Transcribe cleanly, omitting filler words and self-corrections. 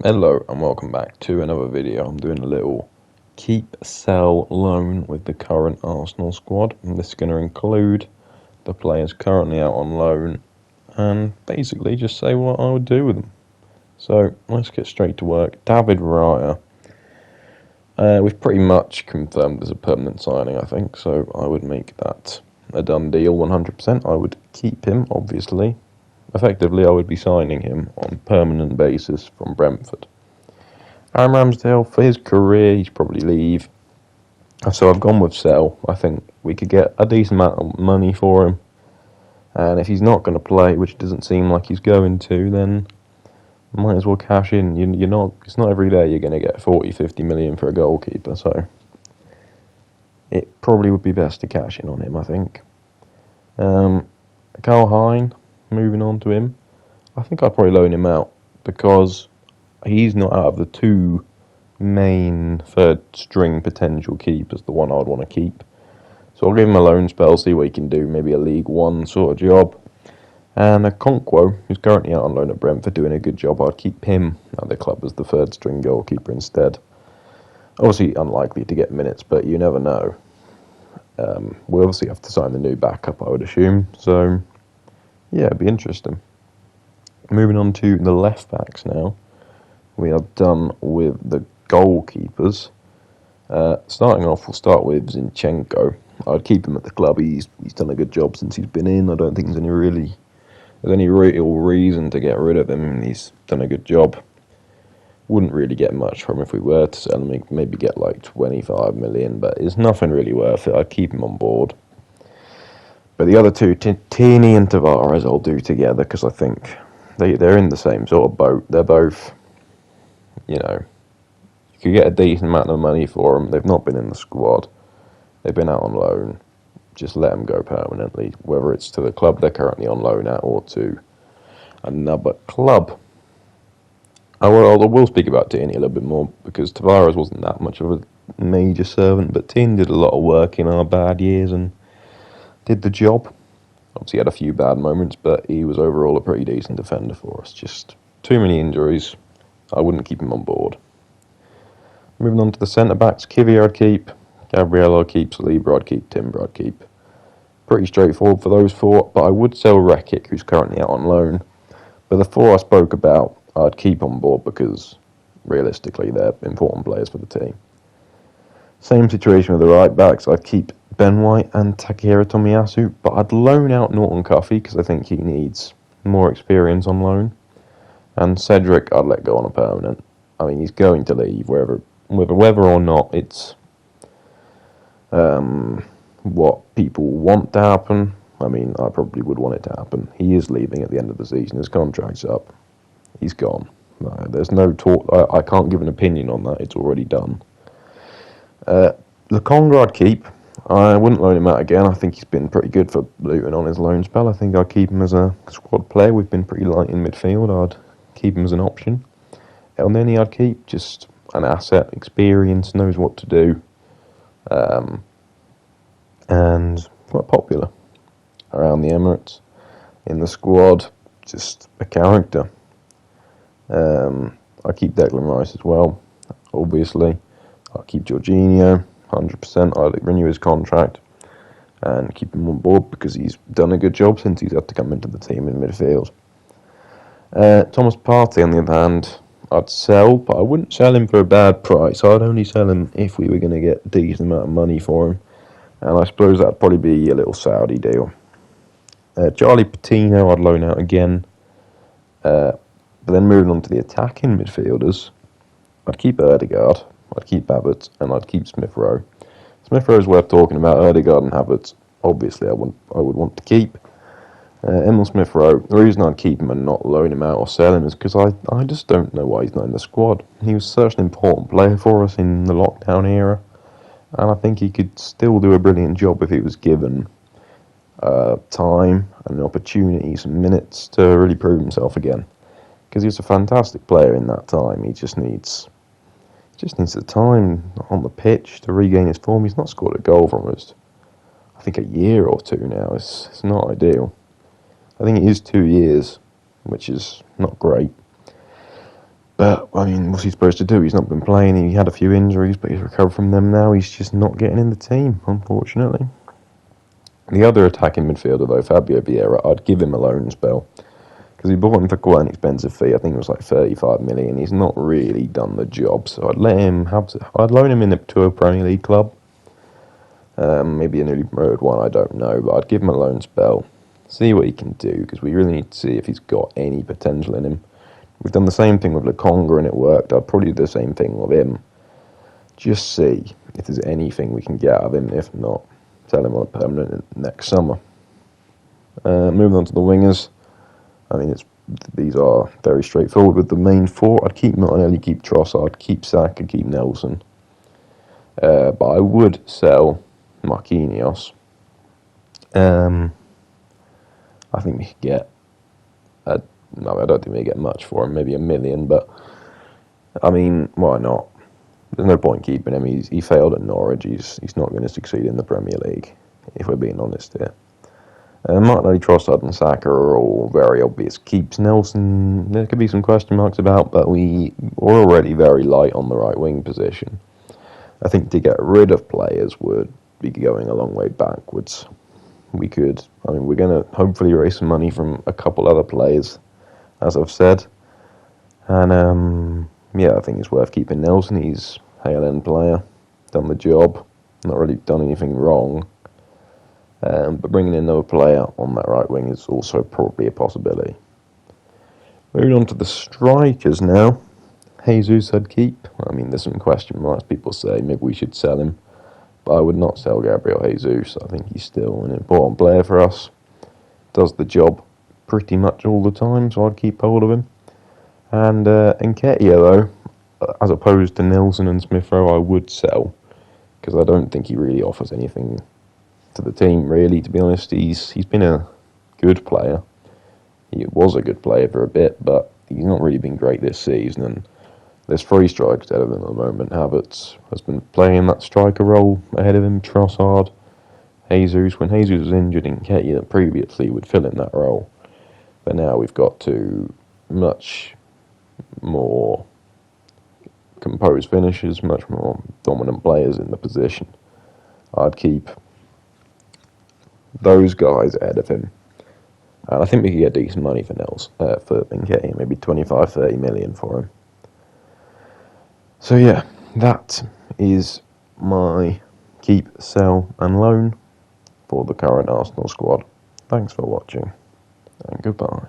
Hello and welcome back to another video. I'm doing a little keep, sell, loan with the current Arsenal squad. And this is going to include the players currently out on loan and basically just say what I would do with them. So let's get straight to work. David Raya. We've pretty much confirmed as a permanent signing, I think, so I would make that a done deal 100%. I would keep him, obviously. Effectively, I would be signing him on a permanent basis from Brentford. Aaron Ramsdale, for his career, he'd probably leave. So I've gone with sell. I think we could get a decent amount of money for him. And if he's not going to play, which doesn't seem like he's going to, then might as well cash in. It's not every day you're going to get 40, 50 million for a goalkeeper. So it probably would be best to cash in on him, I think. Carl Hein, moving on to him. I think I'd probably loan him out because he's not out of the two main third string potential keepers, the one I'd want to keep. So I'll give him a loan spell, see what he can do, maybe a League One sort of job. And Okonkwo, who's currently out on loan at Brentford, doing a good job. I'd keep him at the club as the third string goalkeeper instead. Obviously unlikely to get minutes, but you never know. We obviously have to sign the new backup, I would assume. So yeah, it'd be interesting. Moving on to the left backs now. We are done with the goalkeepers. Starting off, we'll start with Zinchenko. I'd keep him at the club. He's done a good job since he's been in. I don't think there's any real reason to get rid of him. He's done a good job. Wouldn't really get much from him if we were to sell him. Maybe get like 25 million, but it's nothing really worth it. I'd keep him on board. But the other two, Tini and Tavares, I'll do together because I think they're in the same sort of boat. They're both, you could get a decent amount of money for them. They've not been in the squad. They've been out on loan. Just let them go permanently, whether it's to the club they're currently on loan at or to another club. I will speak about Tierney a little bit more because Tavares wasn't that much of a major servant, but Tierney did a lot of work in our bad years and did the job. Obviously had a few bad moments, but he was overall a pretty decent defender for us. Just too many injuries. I wouldn't keep him on board. Moving on to the centre-backs, Kivior I'd keep, Gabriel I'd keep, Saliba I'd keep, Timber I'd keep. Pretty straightforward for those four, but I would sell Rekic, who's currently out on loan. But the four I spoke about, I'd keep on board because, realistically, they're important players for the team. Same situation with the right-backs, I'd keep Ben White and Takehiro Tomiyasu, but I'd loan out Norton Cuffy because I think he needs more experience on loan. And Cedric, I'd let go on a permanent. I mean, he's going to leave, whether or not it's what people want to happen. I mean, I probably would want it to happen. He is leaving at the end of the season. His contract's up. He's gone. There's no talk. I can't give an opinion on that. It's already done. Lokonga I'd keep. I wouldn't loan him out again. I think he's been pretty good for Luton on his loan spell. I think I'd keep him as a squad player. We've been pretty light in midfield. I'd keep him as an option. Elneny I'd keep. Just an asset, experience, knows what to do. And quite popular around the Emirates. In the squad, just a character. I keep Declan Rice as well, obviously. I'll keep Jorginho, 100%. I'll renew his contract and keep him on board because he's done a good job since he's had to come into the team in midfield. Thomas Partey, on the other hand, I'd sell, but I wouldn't sell him for a bad price. I'd only sell him if we were going to get a decent amount of money for him. And I suppose that'd probably be a little Saudi deal. Charlie Patino, I'd loan out again. But then moving on to the attacking midfielders, I'd keep Ødegaard, I'd keep Havertz, and I'd keep Smith Rowe. Smith Rowe is worth talking about. Ødegaard and Havertz, obviously, I would want to keep. Emil Smith Rowe, the reason I'd keep him and not loan him out or sell him is because I just don't know why he's not in the squad. He was such an important player for us in the lockdown era, and I think he could still do a brilliant job if he was given time and opportunity, some minutes to really prove himself again. Because he was a fantastic player in that time. He just needs the time on the pitch to regain his form. He's not scored a goal for almost, I think, a year or two now. It's not ideal. I think it is 2 years, which is not great. But, I mean, what's he supposed to do? He's not been playing. He had a few injuries, but he's recovered from them now. He's just not getting in the team, unfortunately. The other attacking midfielder, though, Fabio Vieira, I'd give him a loan spell. Because he bought him for quite an expensive fee. I think it was like 35 million. He's not really done the job. So I'd loan him to a Premier League club. Maybe a newly promoted one, I don't know. But I'd give him a loan spell. See what he can do. Because we really need to see if he's got any potential in him. We've done the same thing with Lokonga and it worked. I'd probably do the same thing with him. Just see if there's anything we can get out of him. If not, sell him on a permanent next summer. Moving on to the wingers. I mean, these are very straightforward with the main four. I'd keep Martinelli, keep Trossard, keep Saka, keep Nelson. But I would sell Marquinhos. I think we could get... No, I don't think we get much for him. Maybe $1 million, but... I mean, why not? There's no point keeping him. He failed at Norwich. He's not going to succeed in the Premier League, if we're being honest here. Martinelli, Trossard and Saka are all very obvious keeps. Nelson, there could be some question marks about, but we are already very light on the right wing position. I think to get rid of players would be going a long way backwards. We're going to hopefully raise some money from a couple other players, as I've said. And, I think it's worth keeping Nelson. He's a hale-end player, done the job, not really done anything wrong. But bringing in another player on that right wing is also probably a possibility. Moving on to the strikers now. Jesus I'd keep. I mean, there's some question marks. People say maybe we should sell him. But I would not sell Gabriel Jesus. I think he's still an important player for us. Does the job pretty much all the time, so I'd keep hold of him. And Nketiah, though, as opposed to Nelson and Smith Rowe, I would sell. Because I don't think he really offers anything to the team, really, to be honest. He's been a good player. He was a good player for a bit, but he's not really been great this season. And there's 3 strikers ahead of him at the moment. Havertz has been playing that striker role ahead of him. Trossard, Jesus. When Jesus was injured, Nketiah previously would fill in that role. But now we've got 2 much more composed finishers, much more dominant players in the position. I'd keep those guys ahead of him. And I think we could get decent money for Nketiah, maybe 25-30 million for him. So yeah, that is my keep, sell and loan for the current Arsenal squad. Thanks for watching and goodbye.